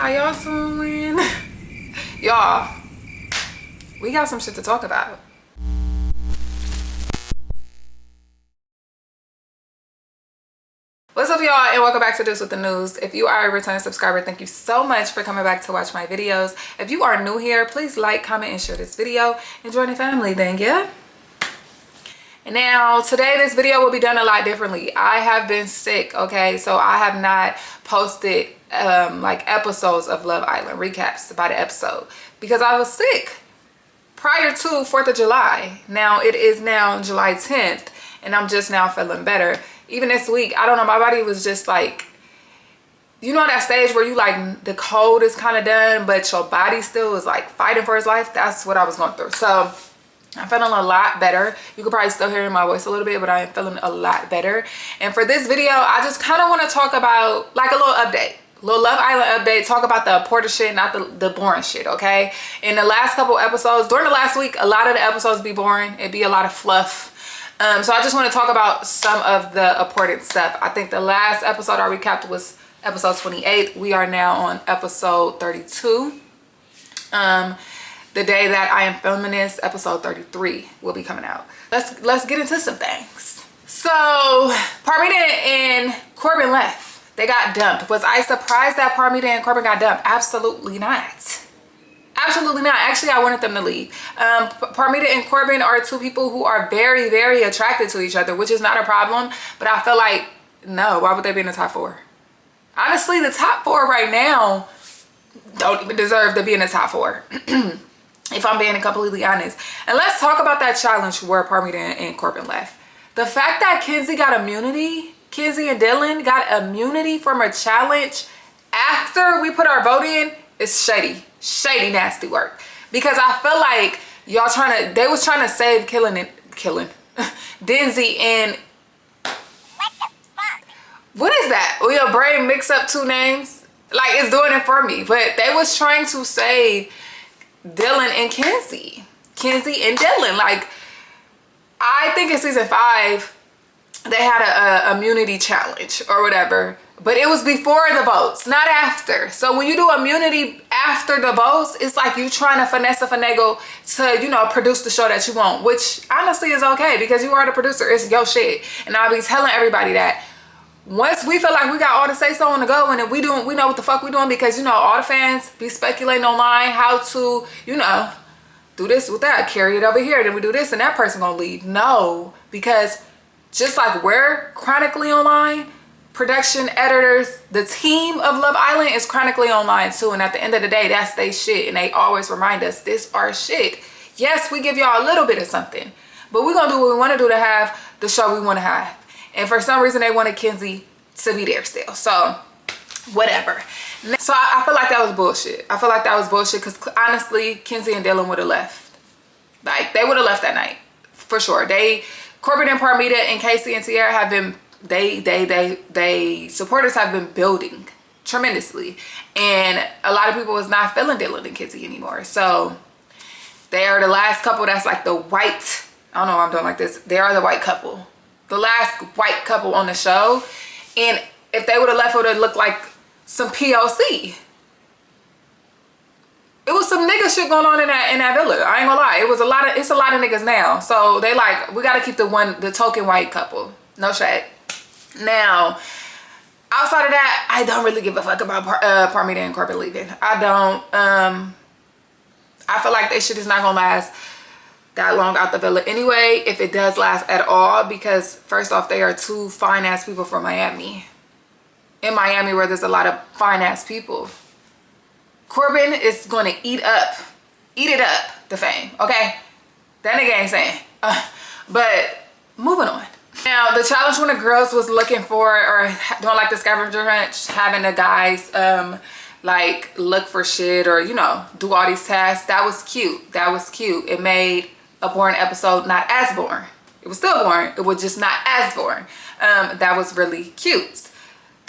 How y'all doing? Y'all, we got some shit to talk about. What's up, y'all, and welcome back to This With The News. If you are a returning subscriber, thank you so much for coming back to watch my videos. If you are new here, please like, comment, and share this video and join the family then, yeah? And now today this video will be done a lot differently. I have been sick, okay? So I have not posted like episodes of Love Island recaps by the episode because I was sick prior to 4th of July. Now it is now July 10th and I'm just now feeling better. Even this week, I don't know, my body was just like, you know that stage where you like the cold is kind of done but your body still is like fighting for its life? That's what I was going through. So I'm feeling a lot better. You could probably still hear my voice a little bit, but I am feeling a lot better. And for this video, I just kind of want to talk about like a little update. Little Love Island update, talk about the important shit, not the boring shit, okay? In the last couple episodes, during the last week, a lot of the episodes be boring. It'd be a lot of fluff. So I just want to talk about some of the important stuff. I think the last episode I recapped was episode 28. We are now on episode 32. The day that I am filming this, episode 33 will be coming out. Let's get into some things. So Parmita and Corbin left. They got dumped. Was I surprised that Parmita and Corbin got dumped? Absolutely not. Absolutely not. Actually, I wanted them to leave. Parmita and Corbin are two people who are very, very attracted to each other, which is not a problem. But I feel like, no, why would they be in the top 4? Honestly, the top 4 right now don't even deserve to be in the top 4. If I'm being completely honest. And let's talk about that challenge where Parmita and Corbin left. The fact that Kenzie got immunity, Kenzie and Dylan got immunity from a challenge after we put our vote in is shady. Shady, nasty work. Because I feel like y'all they was trying to save killing Denzi and what is that? Will your brain mix up 2 names? Like, it's doing it for me. But they was trying to save Dylan and Kenzie and Dylan. Like, I think in season 5 they had a immunity challenge or whatever, but it was before the votes, not after. So when you do immunity after the votes, it's like you trying to finesse a finagle to, you know, produce the show that you want, which honestly is okay because you are the producer. It's your shit. And I'll be telling everybody that once we feel like we got all the say so on the go, and then we know what the fuck we doing, because, you know, all the fans be speculating online how to, you know, do this with that, carry it over here, then we do this and that person gonna leave. No, because just like we're chronically online, production, editors, the team of Love Island is chronically online too. And at the end of the day, that's they shit. And they always remind us, this our shit. Yes, we give y'all a little bit of something, but we're gonna do what we wanna do to have the show we wanna have. And for some reason, they wanted Kenzie to be there still. So whatever. So I feel like that was bullshit. I feel like that was bullshit because honestly, Kenzie and Dylan would have left. Like, they would have left that night for sure. Corbin and Parmita and KC and Tierra have been, they supporters have been building tremendously. And a lot of people was not feeling Dylan and Kenzie anymore. So they are the last couple that's like the white, I don't know why I'm doing like this. They are the white couple. The last white couple on the show. And if they would have left, it would have looked like some POC. It was some nigga shit going on in that villa. I ain't gonna lie. It's a lot of niggas now. So they like, we gotta keep the token white couple. No shade. Now, outside of that, I don't really give a fuck about Parmita and Corbin leaving. I don't. I feel like this shit is not gonna last that long out the villa anyway, if it does last at all, because first off, they are 2 fine ass people from Miami. In Miami, where there's a lot of fine ass people. Corbin is going to eat it up, the fame, okay? That nigga ain't saying. But moving on. Now, the challenge when the girls was looking for, or doing like the scavenger hunt, having the guys like look for shit or, you know, do all these tasks, that was cute. That was cute. It made a boring episode not as boring. It was still boring. It was just not as boring. That was really cute.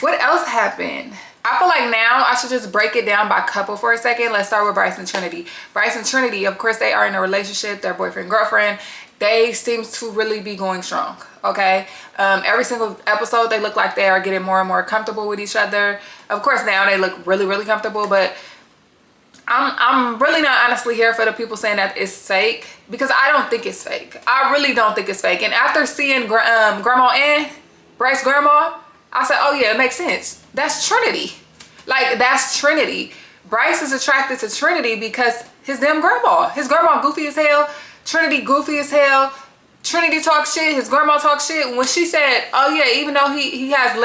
What else happened? I feel like now I should just break it down by couple for a second. Let's start with Bryce and Trinity. Bryce and Trinity, of course, they are in a relationship. They're boyfriend, girlfriend. they seem to really be going strong, okay? Every single episode, they look like they are getting more and more comfortable with each other. Of course, now they look really, really comfortable, but I'm really not honestly here for the people saying that it's fake, because I don't think it's fake. I really don't think it's fake. And after seeing Grandma Ann, Bryce's grandma, I said, oh yeah, it makes sense. That's Trinity. Like, that's Trinity. Bryce is attracted to Trinity because his damn grandma. His grandma goofy as hell. Trinity goofy as hell. Trinity talks shit. His grandma talks shit. When she said, oh yeah, even though he has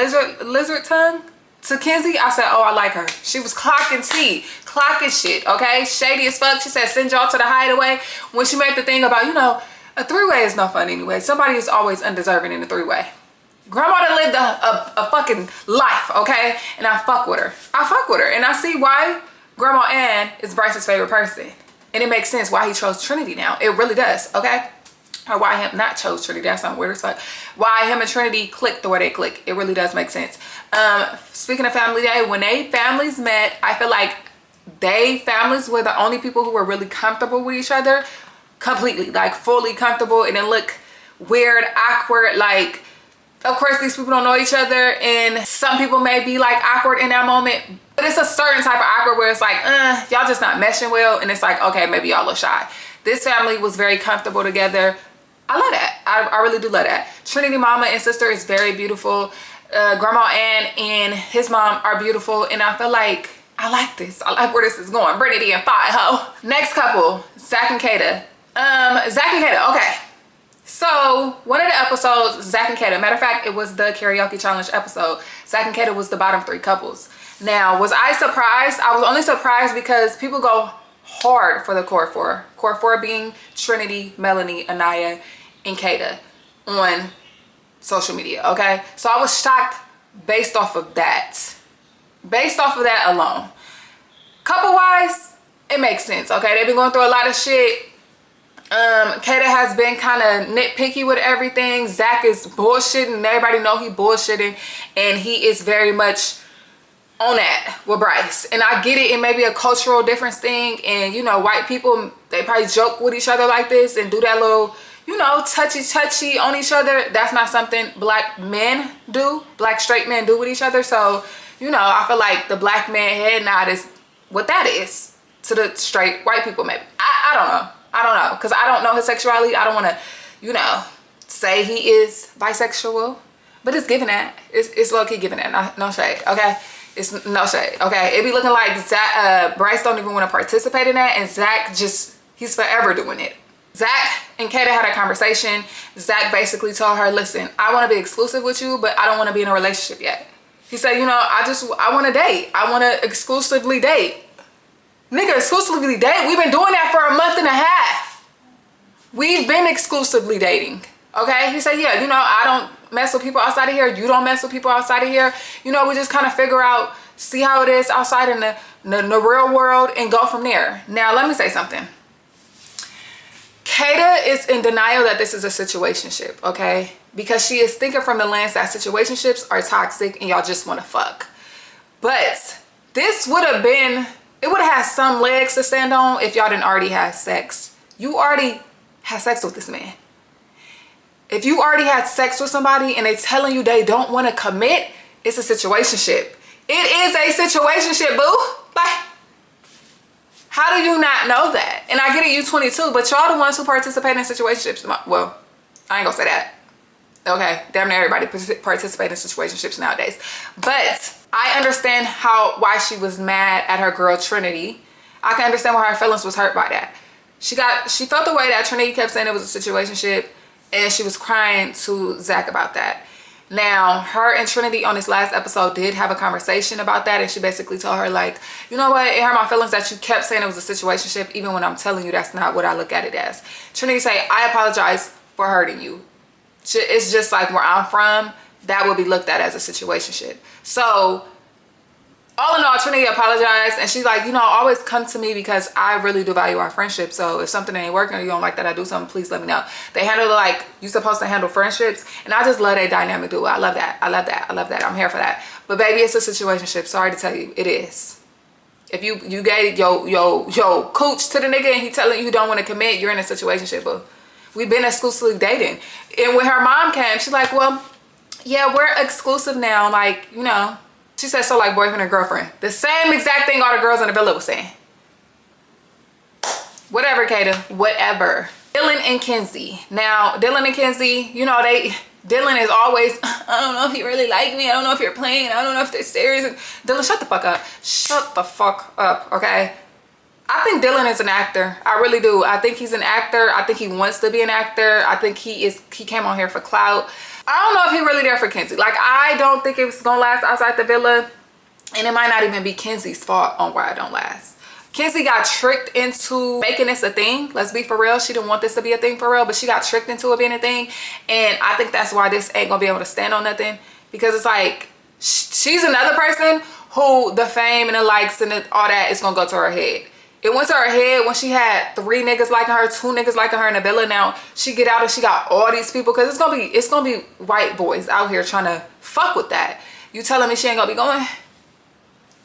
lizard tongue to Kenzie, I said, oh, I like her. She was clocking tea. Clocking shit, okay? Shady as fuck. She said, send y'all to the hideaway. When she made the thing about, you know, a three-way is no fun anyway. Somebody is always undeserving in a three-way. Grandma done lived a fucking life, okay? And I fuck with her. I fuck with her. And I see why Grandma Ann is Bryce's favorite person. And it makes sense why he chose Trinity now. It really does, okay? Or why him not chose Trinity. That sounds weird as fuck. Why him and Trinity clicked the way they click. It really does make sense. Speaking of Family Day, when they families met, I feel like they families were the only people who were really comfortable with each other. Completely, like fully comfortable. It didn't look weird, awkward, like, of course these people don't know each other and some people may be like awkward in that moment, but it's a certain type of awkward where it's like, y'all just not meshing well, and it's like, okay, maybe y'all look shy. This family was very comfortable together. I love that. I really do love that. Trinity mama and sister is very beautiful. Grandma Ann and his mom are beautiful, and I feel like I like this. I like where this is going. Brittany and Fi ho. Next couple, Zach and Kata. Zach and Kata, okay. So one of the episodes, Zach and Kata, matter of fact, it was the karaoke challenge episode. Zach and Kata was the bottom 3 couples. Now, was I surprised? I was only surprised because people go hard for the core 4. Core 4 being Trinity, Melanie, Anaya, and Kata on social media, okay? So I was shocked based off of that. Based off of that alone. Couple-wise, it makes sense, okay? They've been going through a lot of shit. Kata has been kind of nitpicky with everything. Zach is bullshitting. Everybody know he bullshitting, and he is very much on that with Bryce. And I get it. It may be a cultural difference thing, and you know, white people, they probably joke with each other like this and do that little, you know, touchy on each other. That's not something black men do. Black straight men do with each other. So, you know, I feel like the black man head nod is what that is to the straight white people. Maybe I don't know. I don't know, because I don't know his sexuality. I don't want to, you know, say he is bisexual, but it's giving that. It's low-key giving that. No shade, okay? It's no shade, okay? It be looking like Zach, Bryce don't even want to participate in that, and Zach just, he's forever doing it. Zach and Kata had a conversation. Zach basically told her, listen, I want to be exclusive with you, but I don't want to be in a relationship yet. He said, you know, I want to date. I want to exclusively date. Nigga, exclusively date? We've been doing that for a month and a half. We've been exclusively dating, okay? He said, yeah, you know, I don't mess with people outside of here. You don't mess with people outside of here. You know, we just kind of figure out, see how it is outside in the real world and go from there. Now, let me say something. Kata is in denial that this is a situationship, okay? Because she is thinking from the lens that situationships are toxic and y'all just want to fuck. But this would have been, it would have had some legs to stand on if y'all didn't already have sex. You already had sex with this man. If you already had sex with somebody and they telling you they don't want to commit, it's a situationship. It is a situationship, boo. Like, how do you not know that? And I get it, you 22, but y'all the ones who participate in situationships. Well, I ain't gonna say that. Okay, damn near everybody participate in situationships nowadays. But I understand why she was mad at her girl Trinity. I can understand why her feelings was hurt by that. She felt the way that Trinity kept saying it was a situationship, and she was crying to Zach about that. Now, her and Trinity on this last episode did have a conversation about that, and she basically told her, like, you know what, it hurt my feelings that you kept saying it was a situationship, even when I'm telling you that's not what I look at it as. Trinity say, I apologize for hurting you. It's just like where I'm from, that would be looked at as a situationship. So, all in all, Trinity apologized, and she's like, you know, always come to me because I really do value our friendship. So if something ain't working or you don't like that I do something, please let me know. They handle it like you're supposed to handle friendships, and I just love that dynamic duo. I love that. I love that. I love that. I'm here for that. But baby, it's a situationship. Sorry to tell you, it is. If you gave yo cooch to the nigga and he telling you don't want to commit, you're in a situationship, boo. we've been exclusively dating. And when her mom came, she's like, well, yeah, we're exclusive now. Like, you know, she said, so like boyfriend and girlfriend. The same exact thing all the girls in the villa was saying. Whatever, Kata, whatever. Dylan and Kenzie. Now, Dylan and Kenzie, you know, Dylan is always, I don't know if you really like me. I don't know if you're playing. I don't know if they're serious. And Dylan, shut the fuck up. Shut the fuck up, okay? I think Dylan is an actor. I really do. I think he's an actor. I think he wants to be an actor. I think he came on here for clout. I don't know if he really there for Kenzie. Like, I don't think it's gonna last outside the villa. And it might not even be Kenzie's fault on why it don't last. Kenzie got tricked into making this a thing. Let's be for real. She didn't want this to be a thing for real, but she got tricked into it being a thing. And I think that's why this ain't gonna be able to stand on nothing. Because it's like, she's another person who the fame and the likes and all that is gonna go to her head. It went to her head when she had 3 niggas liking her, 2 niggas liking her in the villa. Now she get out and she got all these people, because it's gonna be white boys out here trying to fuck with that. You telling me she ain't gonna be going?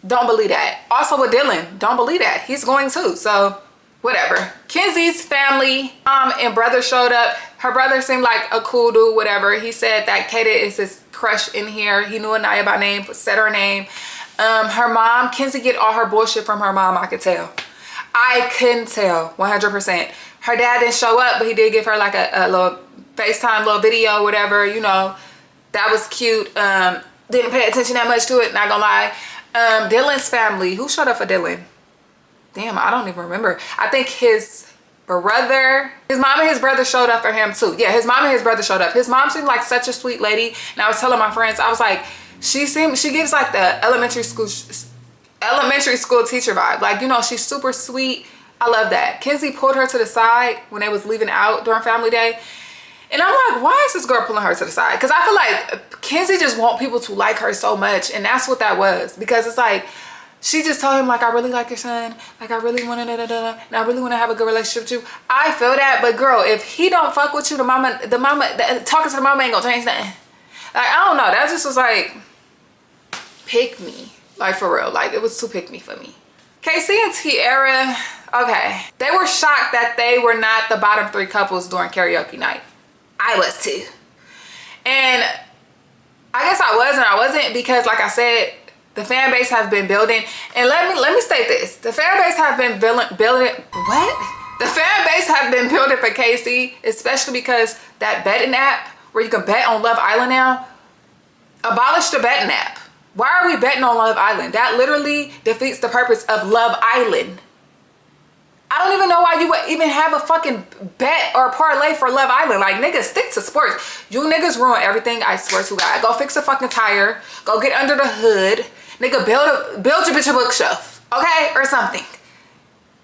Don't believe that. Also with Dylan, don't believe that. He's going too, so whatever. Kenzie's family and brother showed up. Her brother seemed like a cool dude, whatever. He said that Kata is his crush in here. He knew Anaya by name, said her name. Her mom, Kenzie get all her bullshit from her mom, I could tell. I couldn't tell, 100%. Her dad didn't show up, but he did give her like a little FaceTime, little video, whatever, you know. That was cute. Didn't pay attention that much to it, not gonna lie. Dylan's family, who showed up for Dylan? Damn, I don't even remember. I think his brother, his mom and his brother showed up for him too. Yeah, his mom and his brother showed up. His mom seemed like such a sweet lady. And I was telling my friends, I was like, she gives like the elementary school teacher vibe. Like, you know, she's super sweet. I love that. Kenzie pulled her to the side when they was leaving out during family day. And I'm like, why is this girl pulling her to the side? Because I feel like Kenzie just want people to like her so much. And that's what that was. Because it's like, she just told him, like, I really like your son. Like, I really want to, and I really want to have a good relationship with you. I feel that. But girl, if he don't fuck with you, talking to the mama ain't gonna change nothing. Like, I don't know. That just was like, pick me. Like, for real. Like, it was too pick me for me. KC and Tierra, okay. They were shocked that they were not the bottom 3 couples during karaoke night. I was too. And I guess I was and I wasn't, because like I said, the fan base have been building. And let me state this. The fan base have been building what? The fan base have been building for KC, especially because that betting app where you can bet on Love Island now, abolish the betting app. Why are we betting on Love Island? That literally defeats the purpose of Love Island. I don't even know why you would even have a fucking bet or parlay for Love Island. Like, niggas, stick to sports. You niggas ruin everything, I swear to God. Go fix a fucking tire. Go get under the hood. Nigga, build your bitch a bookshelf. Okay? Or something.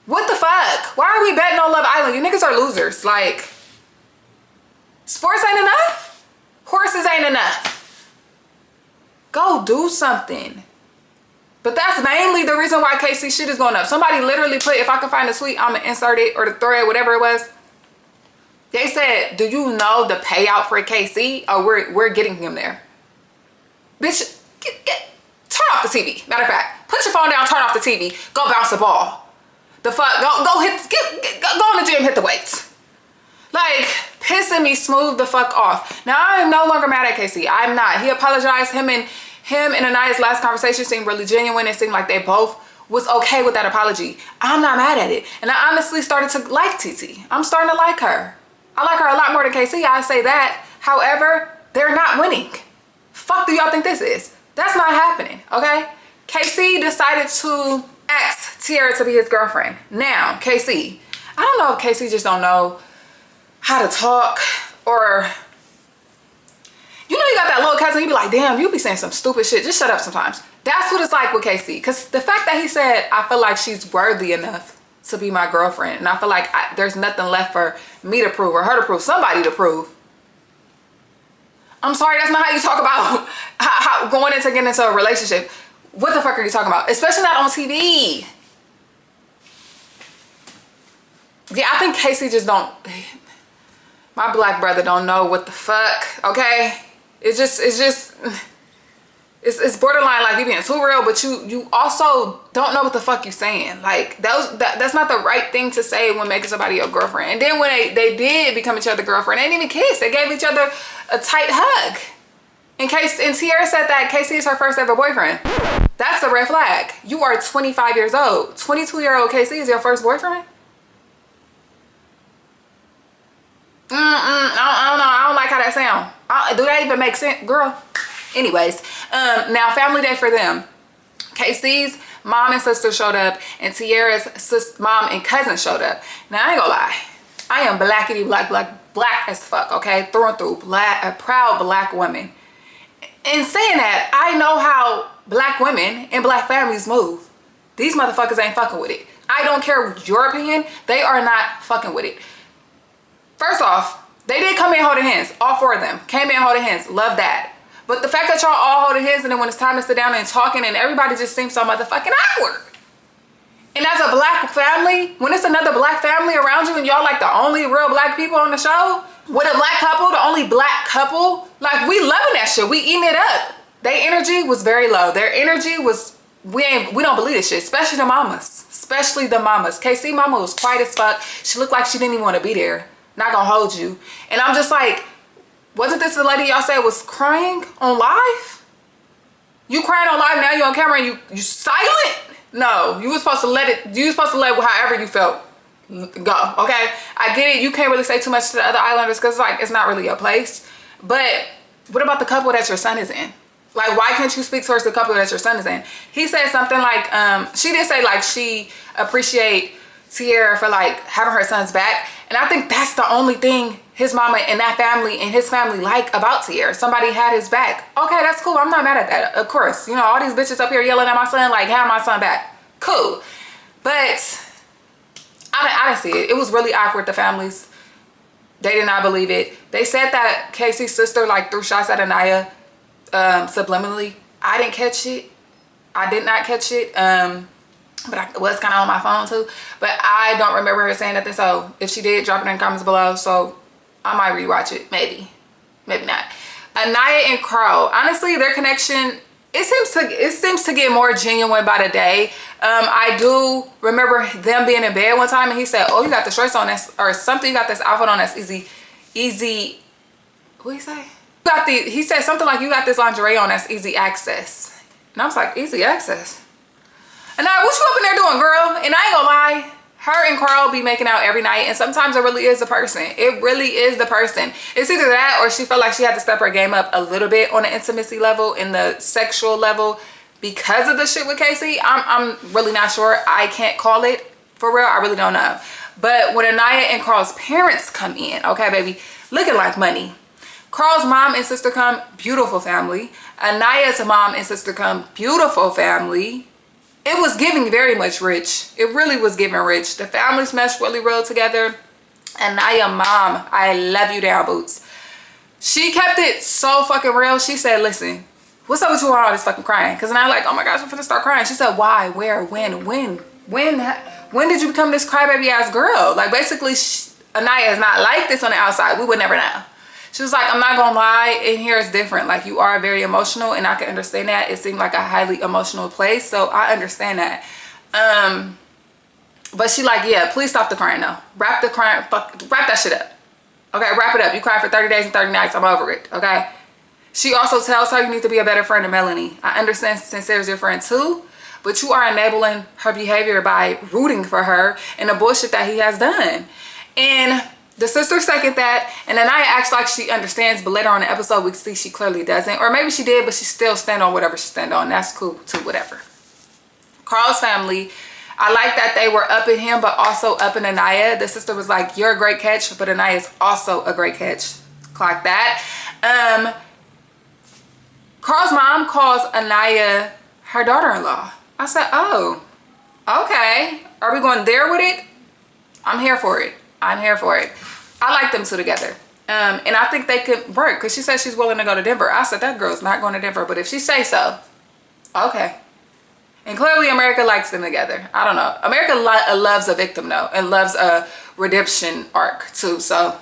What the fuck? Why are we betting on Love Island? You niggas are losers. Like, sports ain't enough? Horses ain't enough. Go do something. But that's mainly the reason why KC shit is going up. Somebody literally put, if I can find the tweet, I'm gonna insert it, or the thread, whatever it was. They said, do you know the payout for KC? Oh, we're getting him there. Bitch, turn off the TV. Matter of fact, put your phone down, turn off the TV, go bounce the ball. The fuck, go in the gym, hit the weights. Like, pissing me smooth the fuck off. Now, I am no longer mad at KC. I'm not. He apologized. Him and Anaya's last conversation seemed really genuine. It seemed like they both was okay with that apology. I'm not mad at it. And I honestly started to like TT. I'm starting to like her. I like her a lot more than KC, I say that. However, they're not winning. Fuck do y'all think this is? That's not happening, okay? KC decided to ask Tierra to be his girlfriend. Now, KC, I don't know if KC just don't know how to talk, or, you know, you got that little cousin, you be like, damn, you be saying some stupid shit. Just shut up sometimes. That's what it's like with KC. Because the fact that he said, I feel like she's worthy enough to be my girlfriend. And I feel like there's nothing left for me to prove or her to prove, somebody to prove. I'm sorry, that's not how you talk about how going into getting into a relationship. What the fuck are you talking about? Especially not on TV. Yeah, I think KC just don't, my black brother don't know what the fuck, okay? It's it's borderline like you being too real, but you also don't know what the fuck you saying. Like that's not the right thing to say when making somebody your girlfriend. And then when they did become each other girlfriend, they didn't even kiss. They gave each other a tight hug. And Tierra said that KC is her first ever boyfriend. That's a red flag. You are 25 years old. 22-year-old KC is your first boyfriend? I don't know. I don't like how that sound. Do that even make sense, girl? Anyways, now family day for them. KC's mom and sister showed up, and Tierra's mom and cousin showed up. Now I ain't gonna lie, I am blackity black as fuck, okay, through and through, a proud black woman. In saying that, I know how black women and black families move. These motherfuckers ain't fucking with it. I don't care your opinion, they are not fucking with it. First off, they did come in holding hands. All four of them came in holding hands. Love that. But the fact that y'all all holding hands, and then when it's time to sit down and talking, and everybody just seems so motherfucking awkward. And as a black family, when it's another black family around you and y'all like the only real black people on the show, with a black couple, the only black couple, like we loving that shit. We eating it up. Their energy was very low. Their energy was, we don't believe this shit, especially the mamas. Especially the mamas. KC mama was quiet as fuck. She looked like she didn't even want to be there. Not gonna hold you. And I'm just like, wasn't this the lady y'all said was crying on live? You crying on live, now you on camera and you silent? No, you was supposed to let however you felt go, okay? I get it, you can't really say too much to the other islanders because like it's not really your place. But what about the couple that your son is in? Like, why can't you speak towards the couple that your son is in? He said something like, she did say like she appreciate Tierra for like having her son's back. And I think that's the only thing his mama and that family and his family like about Tierra. Somebody had his back. Okay, that's cool. I'm not mad at that. Of course, you know, all these bitches up here yelling at my son, like, have my son back. Cool. But I didn't see it. It was really awkward, the families. They did not believe it. They said that Casey's sister like threw shots at Anaya subliminally. I didn't catch it. I did not catch it. But I was kind of on my phone too. But I don't remember her saying nothing. So if she did, drop it in the comments below. So I might rewatch it. Maybe. Maybe not. Anaya and Carl. Honestly, their connection, it seems to get more genuine by the day. I do remember them being in bed one time and he said, oh, you got the shorts on this or something. You got this outfit on that's easy. What did he say? He said something like, you got this lingerie on that's easy access. And I was like, easy access? And now, what you up in there doing, girl? And I ain't gonna lie, her and Carl be making out every night, and sometimes it really is the person. It really is the person. It's either that or she felt like she had to step her game up a little bit on the intimacy level and the sexual level because of the shit with KC. I'm really not sure. I can't call it for real. I really don't know. But when Anaya and Carl's parents come in, okay, baby, looking like money. Carl's mom and sister come, beautiful family. Anaya's mom and sister come, beautiful family. It was giving very much rich. It really was giving rich. The families meshed really well together. Anaya mom, I love you down, boots. She kept it so fucking real. She said, listen, what's up with you all this fucking crying? Because now I'm like, oh my gosh, I'm finna start crying. She said, why, where, when did you become this crybaby ass girl? Like basically, Anaya is not like this on the outside. We would never know. She was like, I'm not gonna lie, in here it's different. Like, you are very emotional, and I can understand that. It seemed like a highly emotional place, so I understand that. But she like, yeah, please stop the crying though. Wrap the crying, wrap that shit up. Okay, wrap it up. You cried for 30 days and 30 nights. I'm over it, okay? She also tells her you need to be a better friend to Melanie. I understand Sincere's your friend too, but you are enabling her behavior by rooting for her and the bullshit that he has done. And the sister second that, and then I acts like she understands, but later on in the episode we see she clearly doesn't. Or maybe she did, but she still stand on whatever she stand on. That's cool too, whatever. Carl's family, I like that they were up in him, but also up in Anaya. The sister was like, you're a great catch, but Anaya is also a great catch. Clock that. Carl's mom calls Anaya her daughter-in-law. I said, oh, okay. Are we going there with it? I'm here for it. I'm here for it. I like them two together. And I think they could work because she said she's willing to go to Denver. I said, that girl's not going to Denver, but if she say so, okay. And clearly America likes them together. I don't know. America loves a victim though, and loves a redemption arc too. So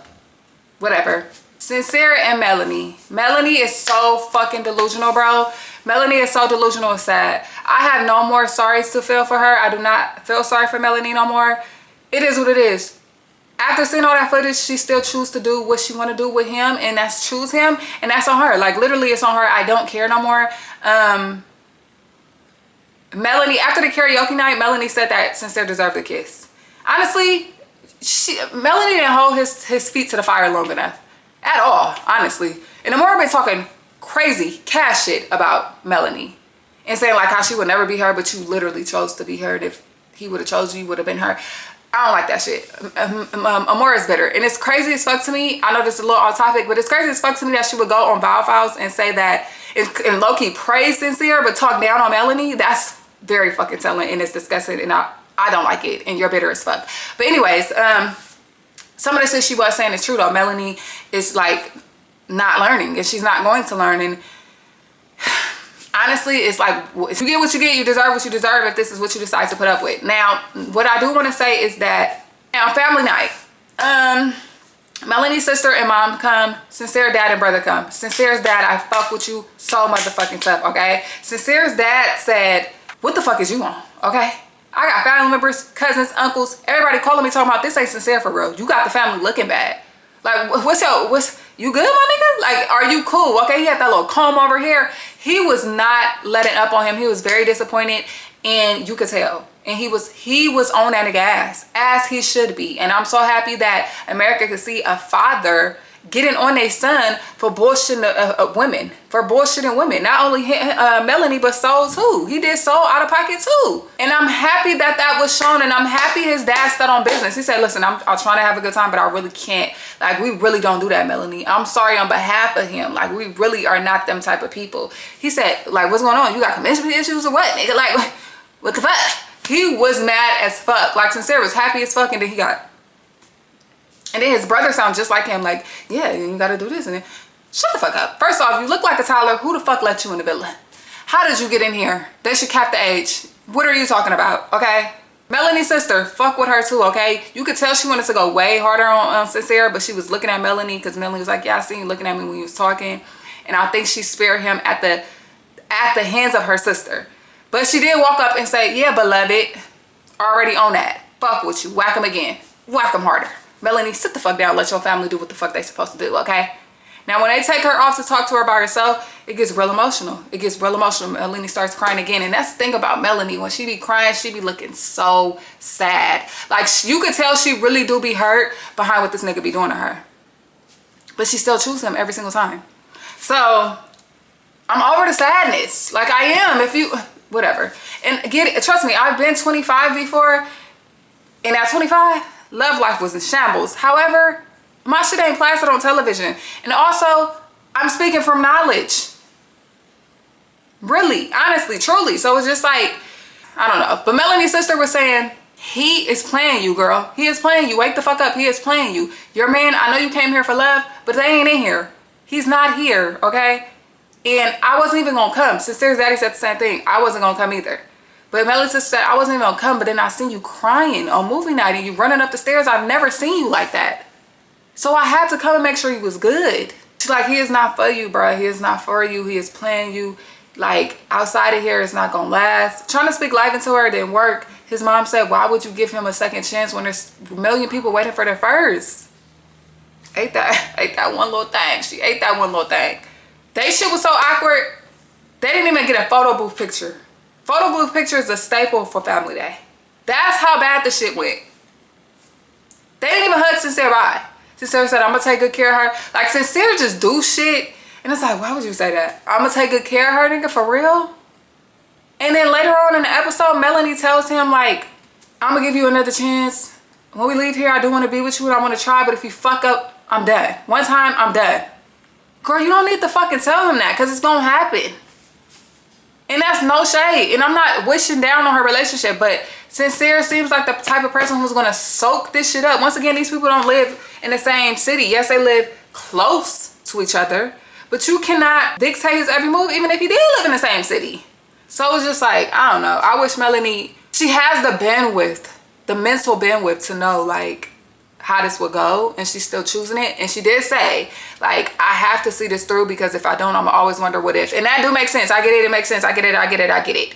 whatever. Sincere and Melanie. Melanie is so fucking delusional, bro. Melanie is so delusional, it's sad. I have no more sorries to feel for her. I do not feel sorry for Melanie no more. It is what it is. After seeing all that footage, she still chooses to do what she want to do with him, and that's choose him, and that's on her. Like, literally, it's on her. I don't care no more. Melanie, after the karaoke night, Melanie said that Sincere deserved a kiss. Honestly, Melanie didn't hold his feet to the fire long enough. At all, honestly. And the more I've been talking crazy cash shit about Melanie and saying like how she would never be her, but you literally chose to be her, and if he would have chose you, you would have been her. I don't like that shit. Amore is bitter. And it's crazy as fuck to me. I know this is a little off topic, but it's crazy as fuck to me that she would go on Viall Files and say that, and low-key praise Sincere, but talk down on Melanie. That's very fucking telling, and it's disgusting, and I don't like it, and you're bitter as fuck. But anyways, some of the shit she was saying is true though. Melanie is like not learning, and she's not going to learn. And honestly, it's like, if you get what you get, you deserve what you deserve if this is what you decide to put up with. Now, what I do want to say is that on family night, Melanie's sister and mom come. Sincere dad and brother come. Sincere's dad, I fuck with you so motherfucking tough, okay? Sincere's dad said, what the fuck is you on, okay? I got family members, cousins, uncles, everybody calling me talking about this ain't Sincere for real. You got the family looking bad. Like, you good, my nigga? Like, are you cool? Okay, he had that little comb over here. He was not letting up on him. He was very disappointed, and you could tell. And he was on that nigga ass, as he should be. And I'm so happy that America could see a father getting on their son for bullshitting women, for bullshitting women. Not only Melanie, but Soul too. He did Soul out of pocket too. And I'm happy that that was shown, and I'm happy his dad stood on business. He said, listen, I'm trying to have a good time, but I really can't. Like, we really don't do that, Melanie. I'm sorry on behalf of him. Like, we really are not them type of people. He said, like, what's going on? You got commitment issues or what, nigga? Like, what the fuck? He was mad as fuck. Like, Sincere was happy as fuck, and then he got... And then his brother sounds just like him, like, yeah, you gotta do this. And then, shut the fuck up. First off, you look like a toddler. Who the fuck let you in the villa? How did you get in here? They should cap the age. What are you talking about, okay? Melanie's sister, fuck with her too, okay? You could tell she wanted to go way harder on Sincere, but she was looking at Melanie because Melanie was like, yeah, I seen you looking at me when you was talking. And I think she spared him at the hands of her sister. But she did walk up and say, yeah, beloved, already on that. Fuck with you. Whack him again. Whack him harder. Melanie, sit the fuck down. Let your family do what the fuck they supposed to do, okay? Now, when they take her off to talk to her by herself, it gets real emotional. It gets real emotional. Melanie starts crying again. And that's the thing about Melanie. When she be crying, she be looking so sad. Like, you could tell she really do be hurt behind what this nigga be doing to her. But she still chooses him every single time. So, I'm over the sadness. Like, I am. If you... Whatever. And trust me, I've been 25 before. And at 25... love life was in shambles. However, my shit ain't plastered on television. And also, I'm speaking from knowledge. Really, honestly, truly. So it's just like, I don't know. But Melanie's sister was saying, he is playing you, girl. He is playing you. Wake the fuck up. He is playing you. Your man, I know you came here for love, but they ain't in here. He's not here, okay? And I wasn't even gonna come. Sincere's daddy said the same thing. I wasn't gonna come either. But Melanie's sister said, I wasn't even gonna come, but then I seen you crying on movie night and you running up the stairs. I've never seen you like that. So I had to come and make sure he was good. She's like, he is not for you, bro. He is not for you. He is playing you. Like, outside of here, it's not gonna last. Trying to speak life into her didn't work. His mom said, why would you give him a second chance when there's a million people waiting for their first? Ate that one little thing. She ate that one little thing. They shit was so awkward. They didn't even get a photo booth picture. Photo booth picture is a staple for family day. That's how bad the shit went. They didn't even hug Sincere bye. Sincere said, I'm gonna take good care of her. Like, Sincere just do shit. And it's like, why would you say that? I'm gonna take good care of her, nigga, for real? And then later on in the episode, Melanie tells him, like, I'm gonna give you another chance. When we leave here, I do wanna be with you and I wanna try, but if you fuck up, I'm done. One time, I'm done. Girl, you don't need to fucking tell him that, because it's gonna happen. And that's no shade. And I'm not wishing down on her relationship, but Sincere seems like the type of person who's gonna soak this shit up. Once again, these people don't live in the same city. Yes, they live close to each other, but you cannot dictate his every move, even if you did live in the same city. So it's just like, I don't know. I wish Melanie, she has the bandwidth, the mental bandwidth to know, like, how this would go, and she's still choosing it. And she did say, like, I have to see this through, because if I don't, I'm always wonder what if. And that do make sense. I get it. It makes sense. I get it.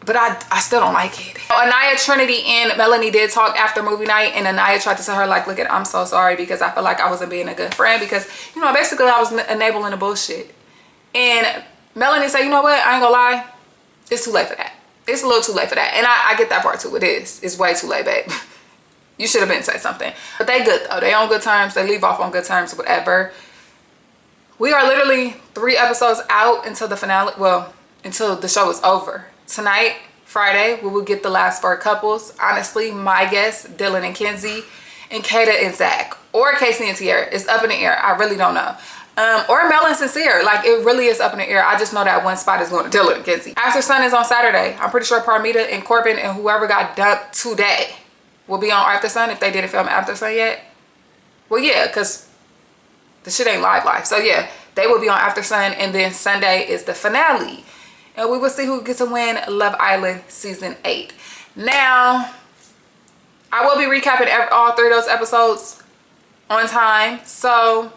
But I still don't like it. Anaya, Trinity, and Melanie did talk after movie night, and Anaya tried to tell her, like, look at, I'm so sorry, because I feel like I wasn't being a good friend, because, you know, basically I was enabling the bullshit. And Melanie said, you know what, I ain't gonna lie, it's too late for that. It's a little too late for that. And I get that part too. It is. It's way too late, babe. You should have been saying something. But they good though. They on good terms. They leave off on good terms, whatever. We are literally 3 episodes out until the finale. Well, until the show is over. Tonight, Friday, we will get the last 4 couples. Honestly, my guess, Dylan and Kenzie, and Kata and Zach, or KC and Tierra. It's up in the air. I really don't know. Or Mel and Sincere. Like, it really is up in the air. I just know that one spot is going to Dylan and Kenzie. After Sun is on Saturday. I'm pretty sure Parmita and Corbin and whoever got dumped today will be on After Sun, if they didn't film After Sun yet. Well, yeah, because the shit ain't live. So yeah, they will be on After Sun, and then Sunday is the finale. And we will see who gets to win Love Island Season 8. Now, I will be recapping all 3 of those episodes on time. So,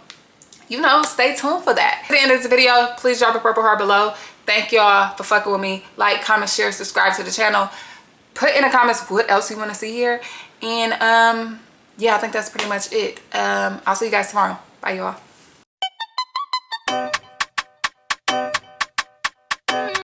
you know, stay tuned for that. At the end of this video, please drop a purple heart below. Thank y'all for fucking with me. Like, comment, share, subscribe to the channel. Put in the comments what else you want to see here. And yeah, I think that's pretty much it. I'll see you guys tomorrow. Bye, y'all.